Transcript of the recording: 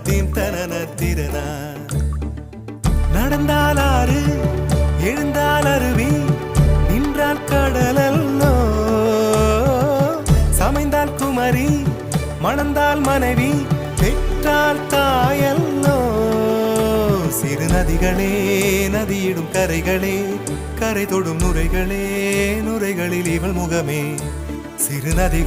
Theme தனன திறனா. நடந்தால் ஆறு எழுந்தால் அருவி நின்றால் கடலல்லோ, சமைந்தால் குமரி மணந்தால் மனைவி பெற்றால் தாயல்லோ. சிறு நதிகளே நதியிடும் கரைகளே கரை தொடும் நுரைகளே நுரைகளில் இவள் முகமே. சிறு நதிகள்